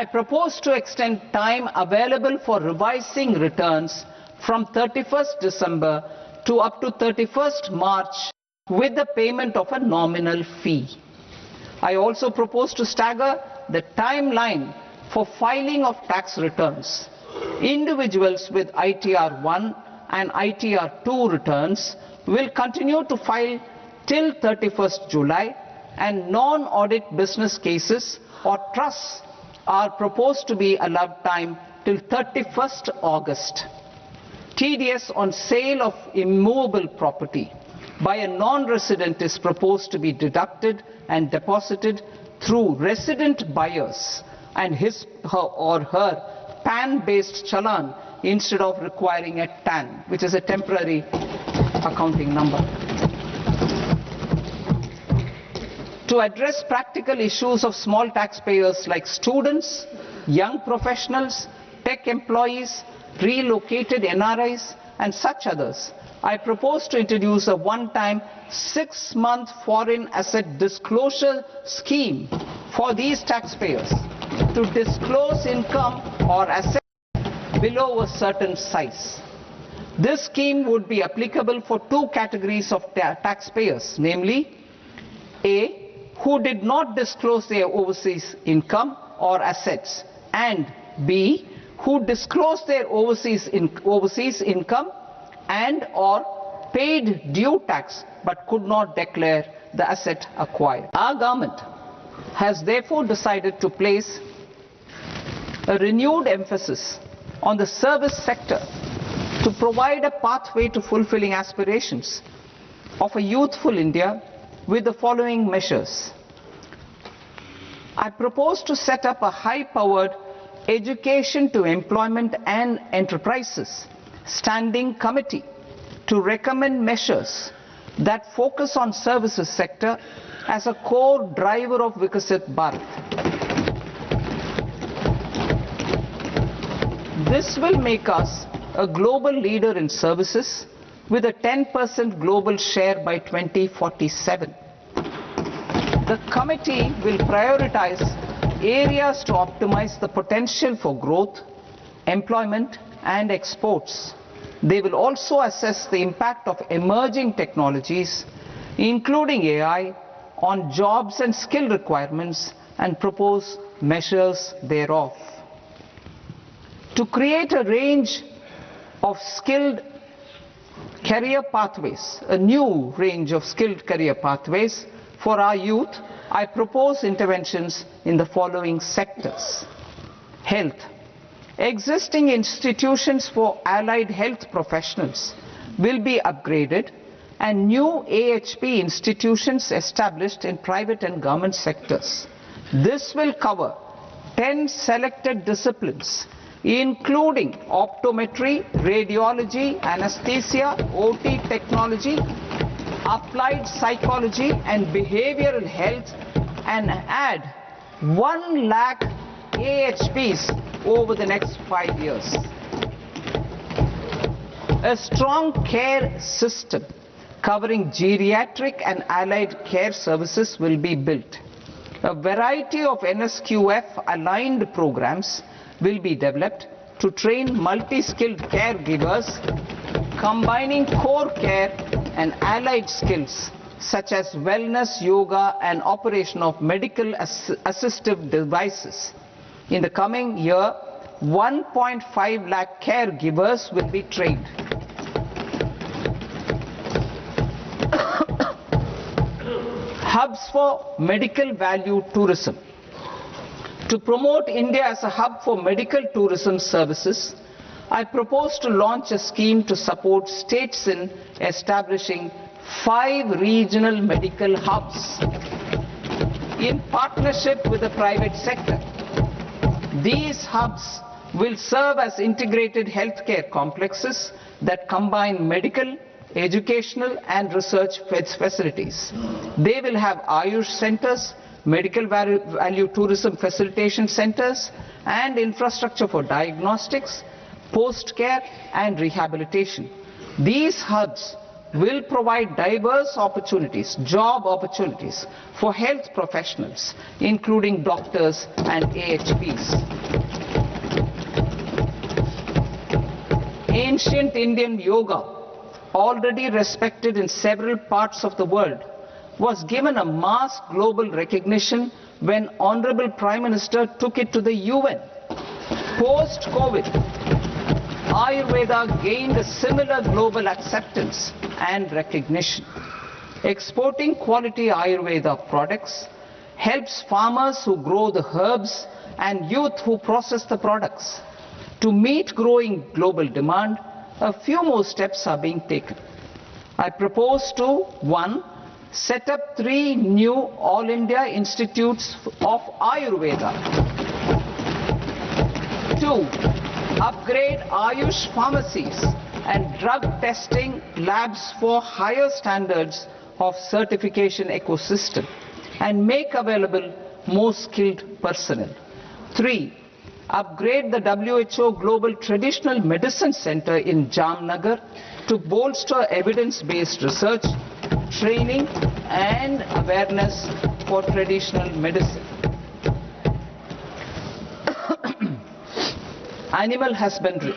I propose to extend time available for revising returns from 31st December to up to 31st March with the payment of a nominal fee. I also propose to stagger the timeline for filing of tax returns. Individuals with ITR 1 and ITR 2 returns will continue to file till 31st July, and non-audit business cases or trusts are proposed to be allowed time till 31st August. TDS on sale of immovable property by a non-resident is proposed to be deducted and deposited through resident buyers and his or her PAN-based challan instead of requiring a TAN, which is a temporary accounting number. To address practical issues of small taxpayers like students, young professionals, tech employees, relocated NRIs, and such others, I propose to introduce a one-time 6-month foreign asset disclosure scheme for these taxpayers to disclose income or assets below a certain size. This scheme would be applicable for two categories of taxpayers, namely A, who did not disclose their overseas income or assets, and B, who disclosed their overseas income and or paid due tax but could not declare the asset acquired. Our government has therefore decided to place a renewed emphasis on the service sector to provide a pathway to fulfilling aspirations of a youthful India with the following measures. I propose to set up a high-powered Education to Employment and Enterprises Standing Committee to recommend measures that focus on services sector as a core driver of Vikasit Bharat. This will make us a global leader in services with a 10% global share by 2047. The committee will prioritize areas to optimize the potential for growth, employment, and exports. They will also assess the impact of emerging technologies, including AI, on jobs and skill requirements and propose measures thereof. To create a range of skilled career pathways, a new range of skilled career pathways for our youth, I propose interventions in the following sectors. Health. Existing institutions for allied health professionals will be upgraded and new AHP institutions established in private and government sectors. This will cover 10 selected disciplines, including optometry, radiology, anesthesia, OT technology, applied psychology and behavioral health, and add 1 lakh AHPs over the next 5 years. A strong care system covering geriatric and allied care services will be built. A variety of NSQF aligned programs will be developed to train multi-skilled caregivers, combining core care and allied skills such as wellness, yoga, and operation of medical assistive devices. In the coming year, 1.5 lakh caregivers will be trained. Hubs for medical value tourism. To promote India as a hub for medical tourism services, I propose to launch a scheme to support states in establishing 5 regional medical hubs in partnership with the private sector. These hubs will serve as integrated healthcare complexes that combine medical, educational and research facilities. They will have Ayush centers, medical value tourism facilitation centers, and infrastructure for diagnostics, post-care and rehabilitation. These hubs will provide diverse opportunities, job opportunities for health professionals, including doctors and AHPs. Ancient Indian yoga, already respected in several parts of the world, was given a mass global recognition when Honorable Prime Minister took it to the UN. Post-COVID, Ayurveda gained a similar global acceptance and recognition. Exporting quality Ayurveda products helps farmers who grow the herbs and youth who process the products. To meet growing global demand, a few more steps are being taken. I propose to 1. Set up 3 new All India Institutes of Ayurveda. 2. Upgrade Ayush pharmacies and drug testing labs for higher standards of certification ecosystem and make available more skilled personnel. 3. Upgrade the WHO Global Traditional Medicine Center in Jamnagar to bolster evidence-based research, training and awareness for traditional medicine. Animal husbandry.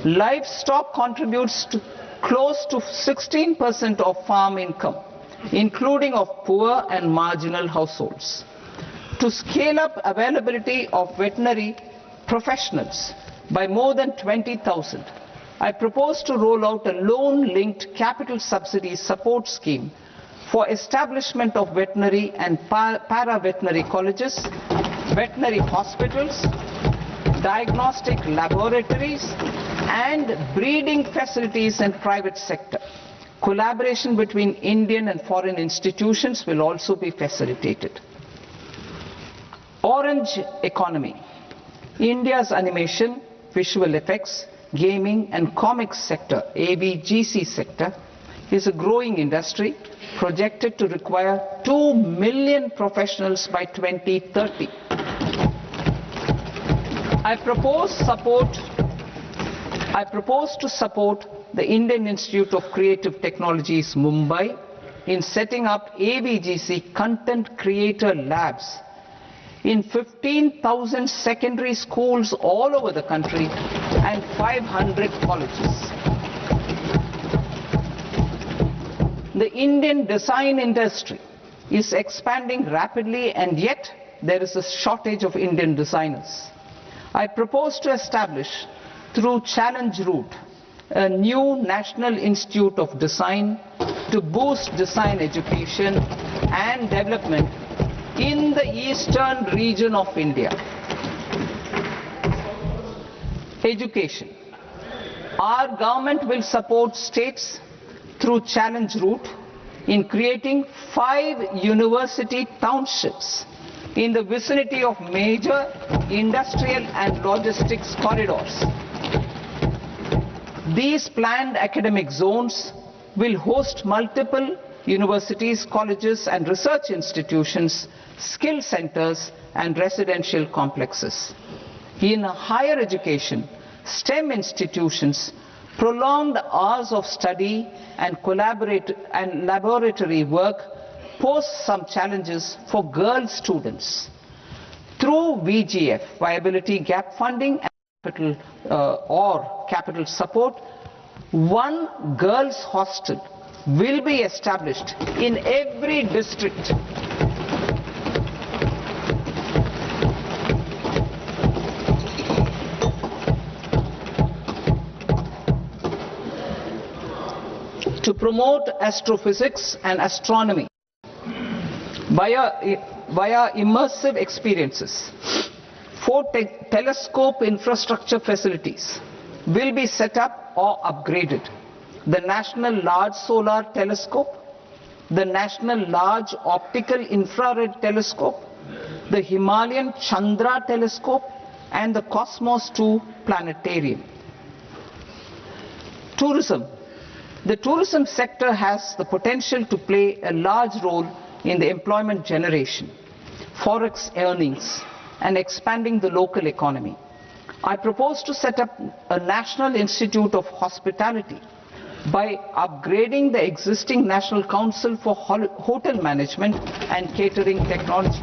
Livestock contributes to close to 16% of farm income, including of poor and marginal households. To scale up availability of veterinary professionals by more than 20,000, I propose to roll out a loan-linked capital subsidy support scheme for establishment of veterinary and para-veterinary colleges, veterinary hospitals, diagnostic laboratories, and breeding facilities in private sector. Collaboration between Indian and foreign institutions will also be facilitated. Orange economy. India's animation, visual effects, gaming and comics sector, AVGC sector, is a growing industry projected to require 2 million professionals by 2030. I propose to support the Indian Institute of Creative Technologies, Mumbai, in setting up AVGC content creator labs in 15,000 secondary schools all over the country and 500 colleges. The Indian design industry is expanding rapidly, and yet there is a shortage of Indian designers. I propose to establish, through Challenge Route, a new National Institute of Design to boost design education and development in the eastern region of India. Education. Our government will support states through Challenge Route in creating 5 university townships in the vicinity of major industrial and logistics corridors. These planned academic zones will host multiple universities, colleges and research institutions, skill centers and residential complexes. In higher education, STEM institutions, prolonged hours of study and laboratory work pose some challenges for girl students. Through VGF, Viability Gap Funding and capital support, 1 girls' hostel will be established in every district. To promote astrophysics and astronomy via immersive experiences, 4 telescope infrastructure facilities will be set up or upgraded. The National Large Solar Telescope, the National Large Optical Infrared Telescope, the Himalayan Chandra Telescope and the Cosmos 2 Planetarium. Tourism. The tourism sector has the potential to play a large role in the employment generation, forex earnings and expanding the local economy. I propose to set up a National Institute of Hospitality by upgrading the existing National Council for Hotel Management and Catering Technology.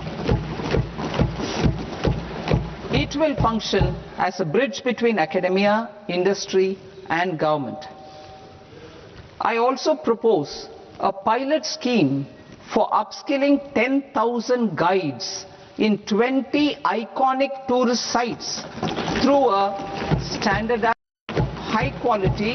It will function as a bridge between academia, industry and government. I also propose a pilot scheme for upskilling 10,000 guides in 20 iconic tourist sites through a standardized, high-quality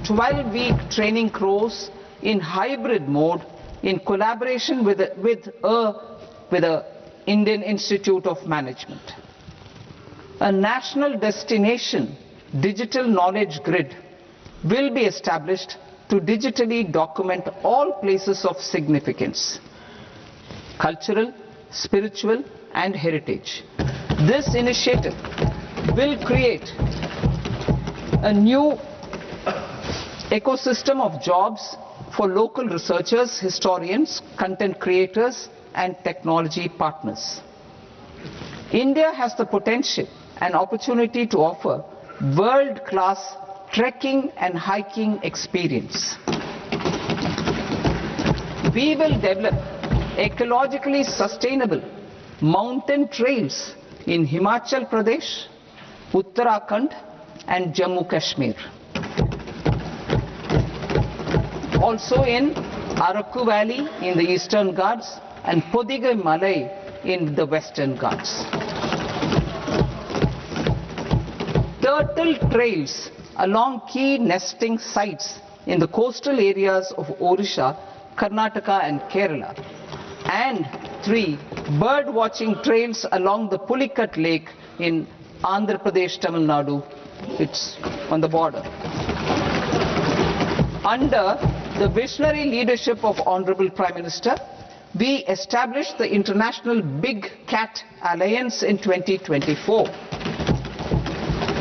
12-week training course in hybrid mode in collaboration with the Indian Institute of Management. A national destination digital knowledge grid will be established to digitally document all places of significance, cultural, spiritual and heritage. This initiative will create a new ecosystem of jobs for local researchers, historians, content creators and technology partners. India has the potential and opportunity to offer world-class trekking and hiking experience. We will develop ecologically sustainable mountain trails in Himachal Pradesh, Uttarakhand and Jammu Kashmir. Also in Araku Valley in the Eastern Ghats and Podigai Malai in the Western Ghats. Turtle trails along key nesting sites in the coastal areas of Odisha, Karnataka and Kerala. And 3 bird watching trails along the Pulikat Lake in Andhra Pradesh, Tamil Nadu. It's on the border. Under the visionary leadership of Honorable Prime Minister, we established the International Big Cat Alliance in 2024.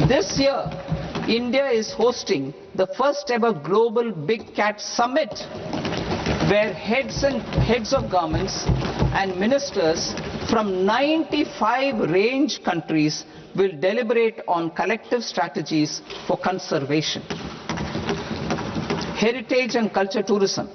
This year, India is hosting the first ever Global Big Cat Summit, where heads of governments and ministers from 95 range countries will deliberate on collective strategies for conservation. Heritage and culture tourism.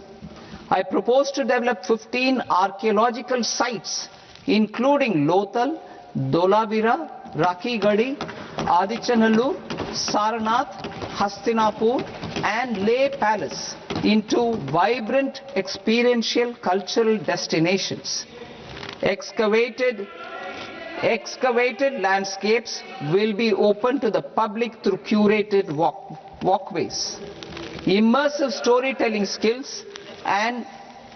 I propose to develop 15 archaeological sites, including Lothal, Dolavira, Rakhi Gadi, Adichanallur, Sarnath, Hastinapur and Leh Palace into vibrant experiential cultural destinations. Excavated landscapes will be open to the public through curated walkways. Immersive storytelling skills and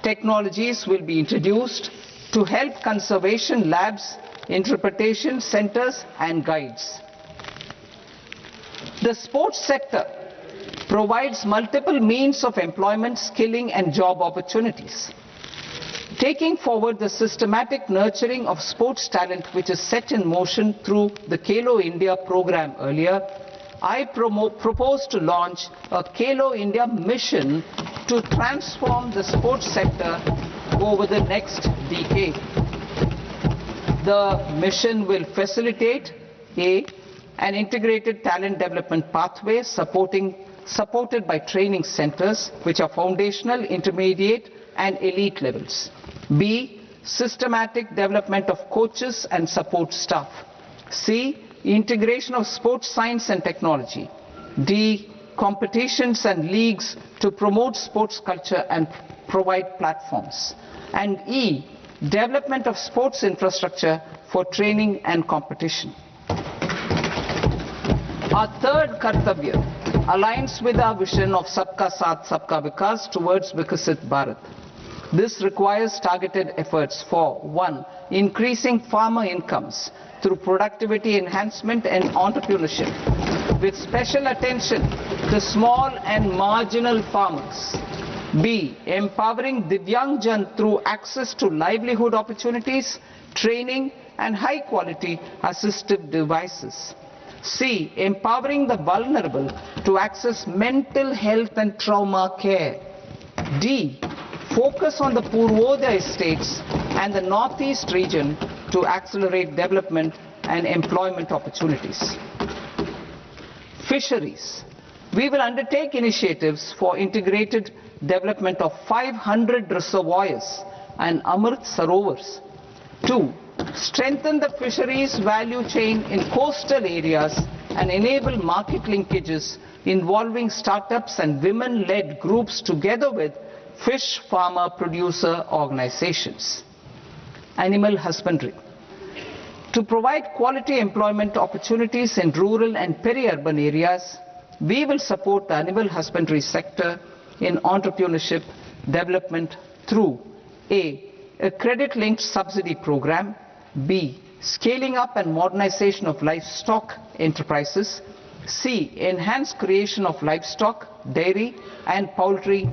technologies will be introduced to help conservation labs, interpretation centers and guides. The sports sector provides multiple means of employment, skilling and job opportunities. Taking forward the systematic nurturing of sports talent which is set in motion through the Khelo India program earlier, I propose to launch a Khelo India mission to transform the sports sector over the next decade. The mission will facilitate an integrated talent development pathway supported by training centers which are foundational, intermediate and elite levels. B, systematic development of coaches and support staff. C, integration of sports science and technology. D, competitions and leagues to promote sports culture and provide platforms. And E, development of sports infrastructure for training and competition. Our third Kartavya aligns with our vision of Sabka Saath, Sabka Vikas towards Vikasit Bharat. This requires targeted efforts for 1. Increasing farmer incomes through productivity enhancement and entrepreneurship, with special attention to small and marginal farmers. B. Empowering Divyangjan through access to livelihood opportunities, training and high-quality assistive devices. C. Empowering the vulnerable to access mental health and trauma care. D. Focus on the Purvodaya states and the Northeast region to accelerate development and employment opportunities. Fisheries. We will undertake initiatives for integrated development of 500 reservoirs and Amrit Sarovars. 2. Strengthen the fisheries value chain in coastal areas and enable market linkages involving startups and women-led groups together with fish farmer producer organizations. Animal husbandry. To provide quality employment opportunities in rural and peri-urban areas, we will support the animal husbandry sector in entrepreneurship development through A credit-linked subsidy program, B, scaling up and modernization of livestock enterprises, C, enhanced creation of livestock, dairy and poultry